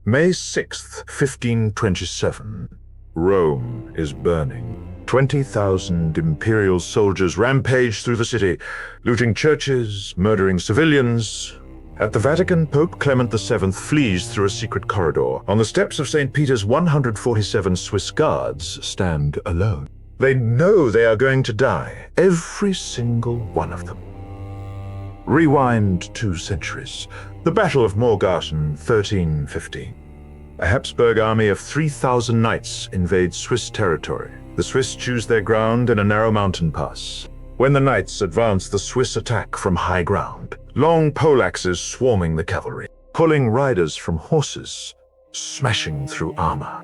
May 6th, 1527. Rome is burning. 20,000 imperial soldiers rampage through the city, looting churches, murdering civilians. At the Vatican, Pope Clement VII flees through a secret corridor. On the steps of St. Peter's, 147 Swiss guards stand alone. They know they are going to die, every single one of them. Rewind 2 centuries. The Battle of Morgarten, 1315. A Habsburg army of 3,000 knights invades Swiss territory. The Swiss choose their ground in a narrow mountain pass. When the knights advance, the Swiss attack from high ground. Long poleaxes swarming the cavalry, pulling riders from horses, smashing through armor.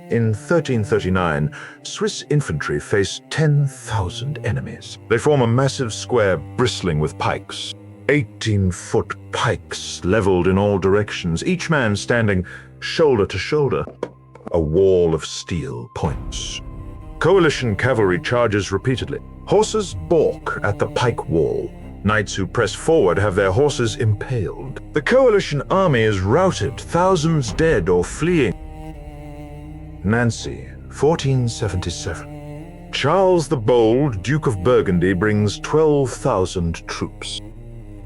In 1339, Swiss infantry face 10,000 enemies. They form a massive square bristling with pikes. 18-foot pikes leveled in all directions, each man standing shoulder to shoulder. A wall of steel points. Coalition cavalry charges repeatedly. Horses balk at the pike wall. Knights who press forward have their horses impaled. The coalition army is routed, thousands dead or fleeing. Nancy, 1477. Charles the Bold, Duke of Burgundy, brings 12,000 troops.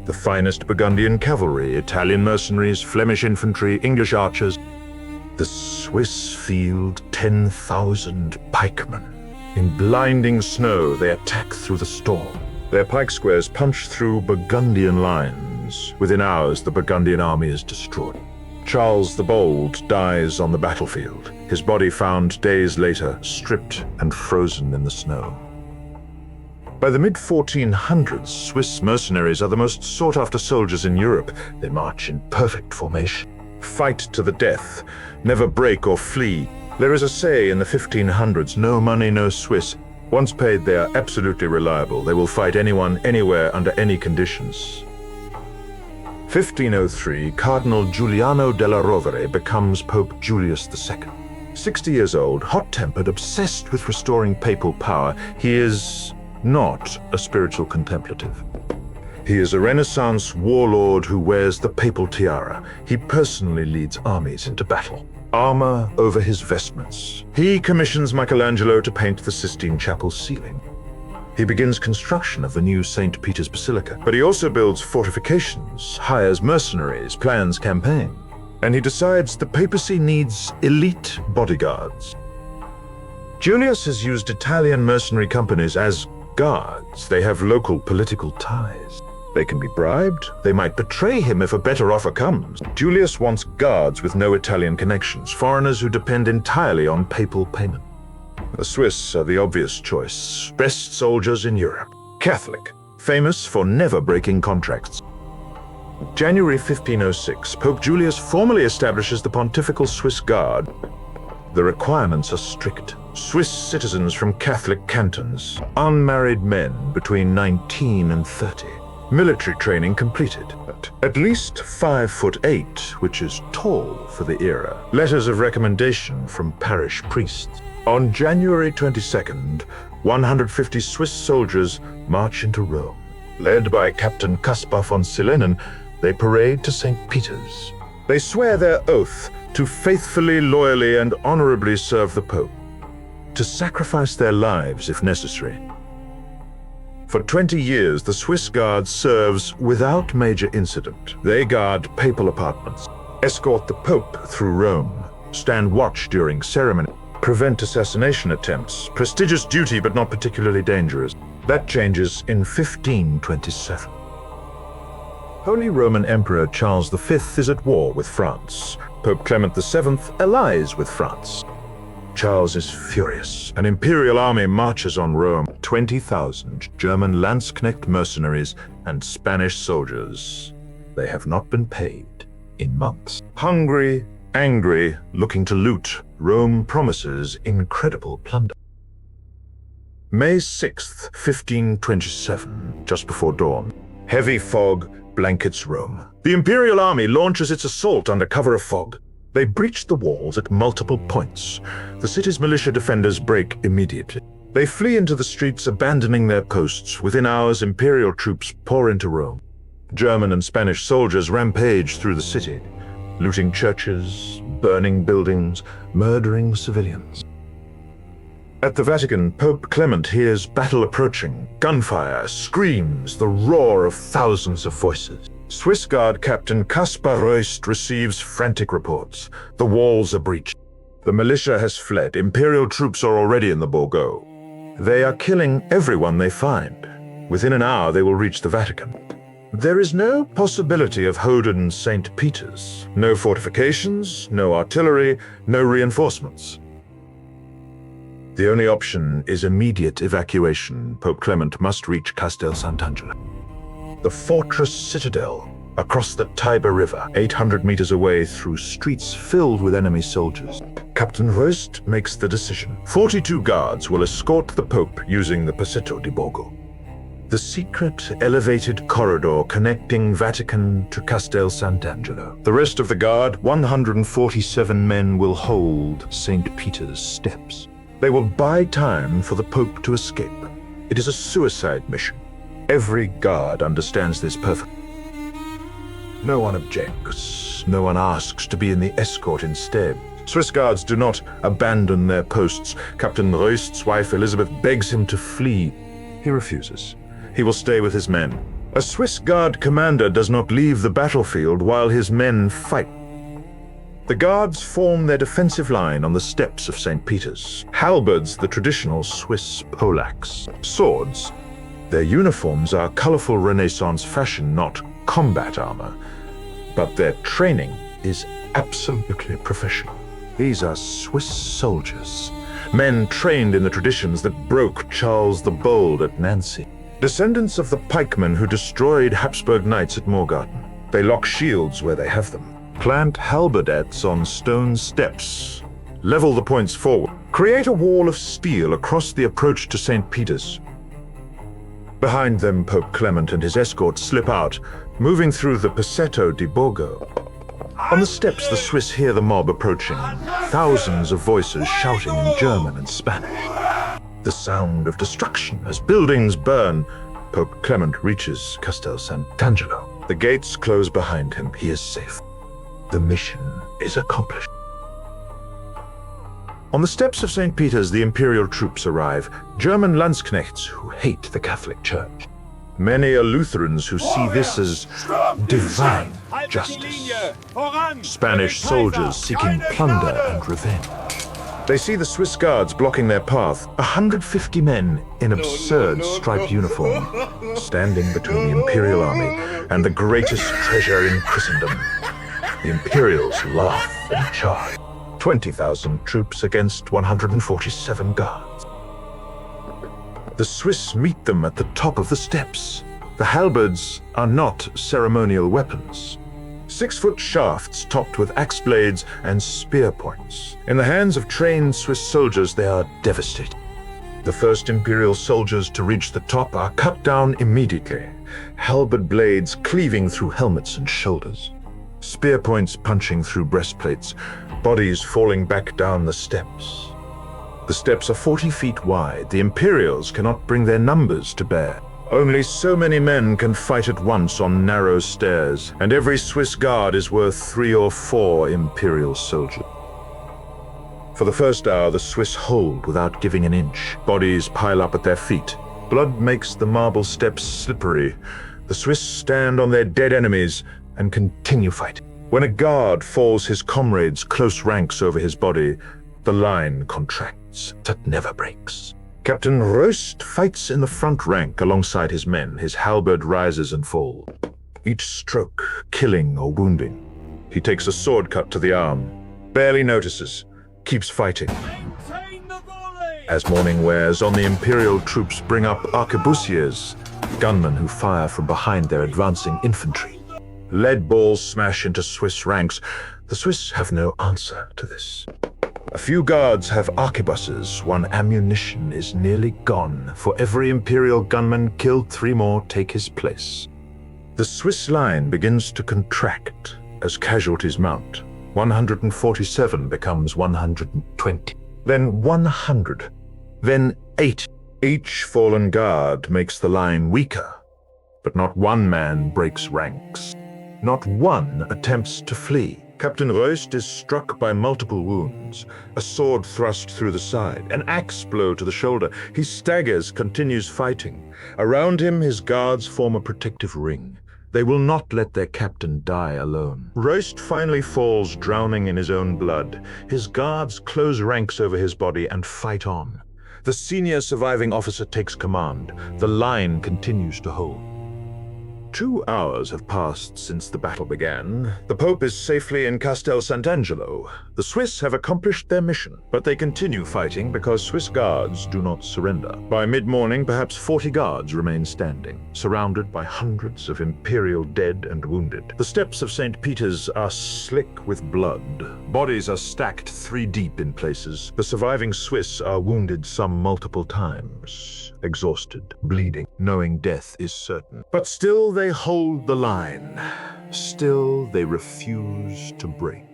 The finest Burgundian cavalry, Italian mercenaries, Flemish infantry, English archers. The Swiss field 10,000 pikemen. In blinding snow, they attack through the storm. Their pike squares punch through Burgundian lines. Within hours, the Burgundian army is destroyed. Charles the Bold dies on the battlefield, his body found days later, stripped and frozen in the snow. By the mid-1400s, Swiss mercenaries are the most sought-after soldiers in Europe. They march in perfect formation, fight to the death, never break or flee. There is a say in the 1500s, no money, no Swiss. Once paid, they are absolutely reliable. They will fight anyone, anywhere, under any conditions. 1503, Cardinal Giuliano della Rovere becomes Pope Julius II. 60 years old, hot-tempered, obsessed with restoring papal power, he is not a spiritual contemplative. He is a Renaissance warlord who wears the papal tiara. He personally leads armies into battle. Armor over his vestments. He commissions Michelangelo to paint the Sistine Chapel ceiling. He begins construction of the new St. Peter's Basilica, but he also builds fortifications, hires mercenaries, plans campaign. And he decides the papacy needs elite bodyguards. Julius has used Italian mercenary companies as guards. They have local political ties. They can be bribed. They might betray him if a better offer comes. Julius wants guards with no Italian connections, foreigners who depend entirely on papal payment. The Swiss are the obvious choice. Best soldiers in Europe. Catholic, famous for never breaking contracts. January 1506, Pope Julius formally establishes the Pontifical Swiss Guard. The requirements are strict. Swiss citizens from Catholic cantons, unmarried men between 19 and 30. Military training completed, at least 5'8", which is tall for the era. Letters of recommendation from parish priests. On January 22nd, 150 Swiss soldiers march into Rome. Led by Captain Caspar von Silenen, they parade to St. Peter's. They swear their oath to faithfully, loyally, and honorably serve the Pope, to sacrifice their lives if necessary. For 20 years, the Swiss Guard serves without major incident. They guard papal apartments, escort the Pope through Rome, stand watch during ceremony, prevent assassination attempts. Prestigious duty, but not particularly dangerous. That changes in 1527. Holy Roman Emperor Charles V is at war with France. Pope Clement VII allies with France. Charles is furious. An imperial army marches on Rome. 20,000 German Landsknecht mercenaries and Spanish soldiers. They have not been paid in months. Hungry, angry, looking to loot, Rome promises incredible plunder. May 6th, 1527, just before dawn. Heavy fog blankets Rome. The imperial army launches its assault under cover of fog. They breach the walls at multiple points. The city's militia defenders break immediately. They flee into the streets, abandoning their posts. Within hours, imperial troops pour into Rome. German and Spanish soldiers rampage through the city. looting churches, burning buildings, murdering civilians. At the Vatican, Pope Clement hears battle approaching, gunfire, screams, the roar of thousands of voices. Swiss Guard Captain Caspar Roest receives frantic reports. The walls are breached. The militia has fled. Imperial troops are already in the Borgo. They are killing everyone they find. Within an hour, they will reach the Vatican. There is no possibility of holding St. Peter's. No fortifications, no artillery, no reinforcements. The only option is immediate evacuation. Pope Clement must reach Castel Sant'Angelo. The fortress citadel, across the Tiber River, 800 meters away through streets filled with enemy soldiers. Captain Roest makes the decision. 42 guards will escort the Pope using the Passetto di Borgo, the secret elevated corridor connecting Vatican to Castel Sant'Angelo. The rest of the guard, 147 men, will hold St. Peter's steps. They will buy time for the Pope to escape. It is a suicide mission. Every guard understands this perfectly. No one objects. No one asks to be in the escort instead. Swiss guards do not abandon their posts. Captain Roest's wife Elizabeth begs him to flee. He refuses. He will stay with his men. A Swiss Guard commander does not leave the battlefield while his men fight. The guards form their defensive line on the steps of St. Peter's. Halberds, the traditional Swiss poleaxe. Swords. Their uniforms are colorful Renaissance fashion, not combat armor. But their training is absolutely professional. These are Swiss soldiers, men trained in the traditions that broke Charles the Bold at Nancy. Descendants of the pikemen who destroyed Habsburg knights at Morgarten. They lock shields where they have them. Plant halberds on stone steps. Level the points forward. Create a wall of steel across the approach to St. Peter's. Behind them, Pope Clement and his escort slip out, moving through the Passetto di Borgo. On the steps, the Swiss hear the mob approaching, thousands of voices shouting in German and Spanish. The sound of destruction as buildings burn. Pope Clement reaches Castel Sant'Angelo. The gates close behind him. He is safe. The mission is accomplished. On the steps of St. Peter's, the imperial troops arrive, German Landsknechts who hate the Catholic Church. Many are Lutherans who see this as divine justice. Spanish soldiers seeking plunder and revenge. They see the Swiss guards blocking their path, 150 men in absurd striped uniform, standing between the imperial army and the greatest treasure in Christendom. The Imperials laugh and charge. 20,000 troops against 147 guards. The Swiss meet them at the top of the steps. The halberds are not ceremonial weapons. 6-foot shafts topped with axe blades and spear points. In the hands of trained Swiss soldiers, they are devastating. The first Imperial soldiers to reach the top are cut down immediately, halberd blades cleaving through helmets and shoulders. Spear points punching through breastplates, bodies falling back down the steps. The steps are 40 feet wide. The Imperials cannot bring their numbers to bear. Only so many men can fight at once on narrow stairs, and every Swiss guard is worth 3 or 4 Imperial soldiers. For the first hour, the Swiss hold without giving an inch. Bodies pile up at their feet. Blood makes the marble steps slippery. The Swiss stand on their dead enemies and continue fighting. When a guard falls his comrades' close ranks over his body, the line contracts. That never breaks. Captain Roest fights in the front rank alongside his men. His halberd rises and falls, each stroke killing or wounding. He takes a sword cut to the arm, barely notices, keeps fighting. As morning wears on, the Imperial troops bring up arquebusiers, gunmen who fire from behind their advancing infantry. Lead balls smash into Swiss ranks. The Swiss have no answer to this. A few guards have arquebuses. One ammunition is nearly gone. For every Imperial gunman killed, 3 more take his place. The Swiss line begins to contract as casualties mount. 147 becomes 120, then 100, then 80. Each fallen guard makes the line weaker, but not one man breaks ranks. Not one attempts to flee. Captain Roest is struck by multiple wounds, a sword thrust through the side, an axe blow to the shoulder. He staggers, continues fighting. Around him, his guards form a protective ring. They will not let their captain die alone. Roest finally falls, drowning in his own blood. His guards close ranks over his body and fight on. The senior surviving officer takes command. The line continues to hold. 2 hours have passed since the battle began. The Pope is safely in Castel Sant'Angelo. The Swiss have accomplished their mission, but they continue fighting because Swiss guards do not surrender. By mid-morning, perhaps 40 guards remain standing, surrounded by hundreds of imperial dead and wounded. The steps of St. Peter's are slick with blood. Bodies are stacked 3 deep in places. The surviving Swiss are wounded some multiple times, exhausted, bleeding, knowing death is certain. But still they hold the line. Still they refuse to break.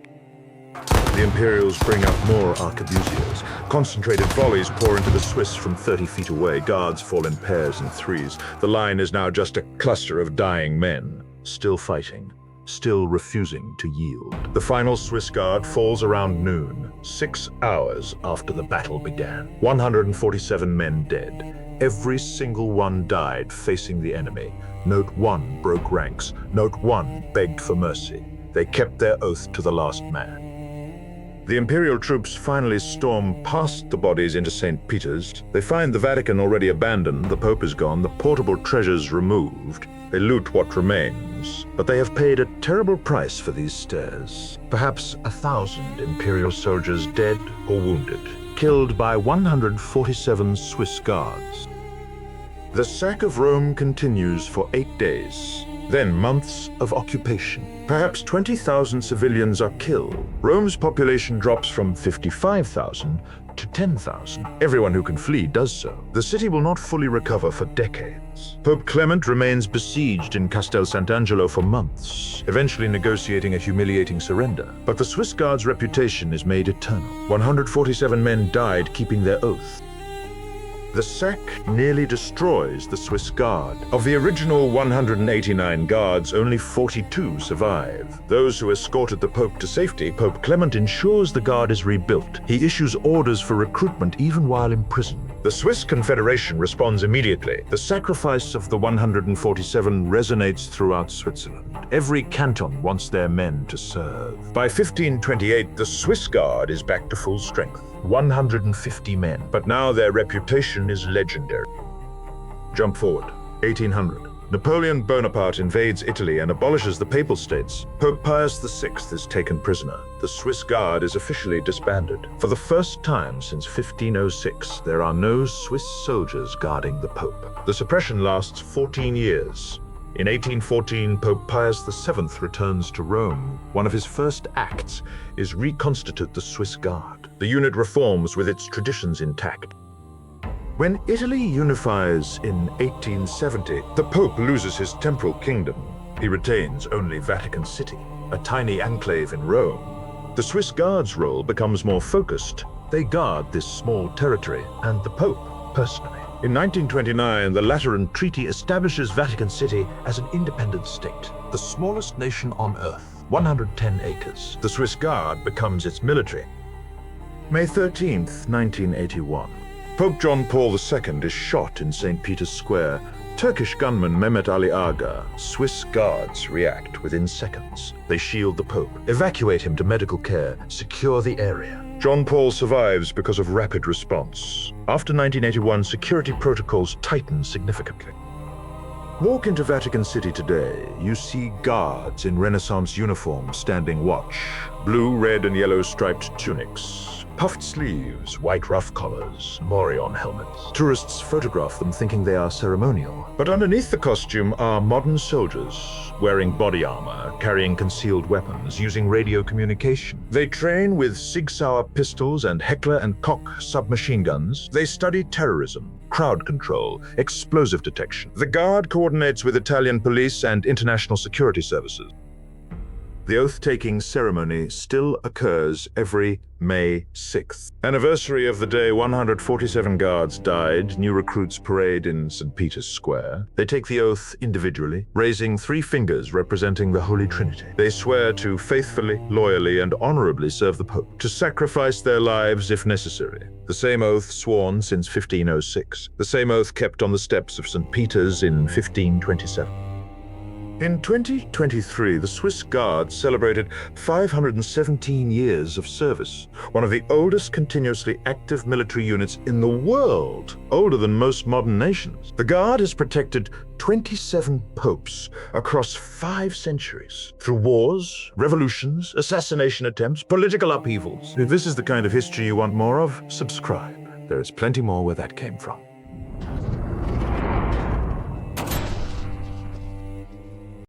The Imperials bring up more arquebusiers. Concentrated volleys pour into the Swiss from 30 feet away. Guards fall in pairs and threes. The line is now just a cluster of dying men, still fighting, still refusing to yield. The final Swiss Guard falls around noon, 6 hours after the battle began. 147 men dead. Every single one died facing the enemy. Not one broke ranks. Not one begged for mercy. They kept their oath to the last man. The imperial troops finally storm past the bodies into St. Peter's. They find the Vatican already abandoned, the Pope is gone, the portable treasures removed. They loot what remains, but they have paid a terrible price for these stairs. Perhaps 1,000 imperial soldiers dead or wounded, killed by 147 Swiss guards. The sack of Rome continues for 8 days. Then months of occupation. Perhaps 20,000 civilians are killed. Rome's population drops from 55,000 to 10,000. Everyone who can flee does so. The city will not fully recover for decades. Pope Clement remains besieged in Castel Sant'Angelo for months, eventually negotiating a humiliating surrender. But the Swiss Guard's reputation is made eternal. 147 men died keeping their oath. The sack nearly destroys the Swiss Guard. Of the original 189 guards, only 42 survive. Those who escorted the Pope to safety, Pope Clement ensures the Guard is rebuilt. He issues orders for recruitment even while imprisoned. The Swiss Confederation responds immediately. The sacrifice of the 147 resonates throughout Switzerland. Every canton wants their men to serve. By 1528, the Swiss Guard is back to full strength. 150 men, but now their reputation is legendary. Jump forward, 1800. Napoleon Bonaparte invades Italy and abolishes the Papal States. Pope Pius VI is taken prisoner. The Swiss Guard is officially disbanded. For the first time since 1506, there are no Swiss soldiers guarding the Pope. The suppression lasts 14 years. In 1814, Pope Pius VII returns to Rome. One of his first acts is reconstitute the Swiss Guard. The unit reforms with its traditions intact. When Italy unifies in 1870, the Pope loses his temporal kingdom. He retains only Vatican City, a tiny enclave in Rome. The Swiss Guard's role becomes more focused. They guard this small territory and the Pope personally. In 1929, the Lateran Treaty establishes Vatican City as an independent state, the smallest nation on Earth, 110 acres. The Swiss Guard becomes its military. May 13th, 1981. Pope John Paul II is shot in St. Peter's Square. Turkish gunman Mehmet Ali Aga. Swiss guards react within seconds. They shield the Pope, evacuate him to medical care, secure the area. John Paul survives because of rapid response. After 1981, security protocols tighten significantly. Walk into Vatican City today, you see guards in Renaissance uniforms standing watch. Blue, red, and yellow striped tunics. Puffed sleeves, white ruff collars, morion helmets. Tourists photograph them thinking they are ceremonial. But underneath the costume are modern soldiers, wearing body armor, carrying concealed weapons, using radio communication. They train with Sig Sauer pistols and Heckler & Koch submachine guns. They study terrorism, crowd control, explosive detection. The Guard coordinates with Italian police and international security services. The oath-taking ceremony still occurs every May 6th. Anniversary of the day 147 guards died, new recruits parade in St. Peter's Square. They take the oath individually, raising 3 fingers representing the Holy Trinity. They swear to faithfully, loyally, and honorably serve the Pope, to sacrifice their lives if necessary. The same oath sworn since 1506, the same oath kept on the steps of St. Peter's in 1527. In 2023, the Swiss Guard celebrated 517 years of service, one of the oldest continuously active military units in the world, older than most modern nations. The Guard has protected 27 popes across 5 centuries, through wars, revolutions, assassination attempts, political upheavals. If this is the kind of history you want more of, subscribe. There is plenty more where that came from.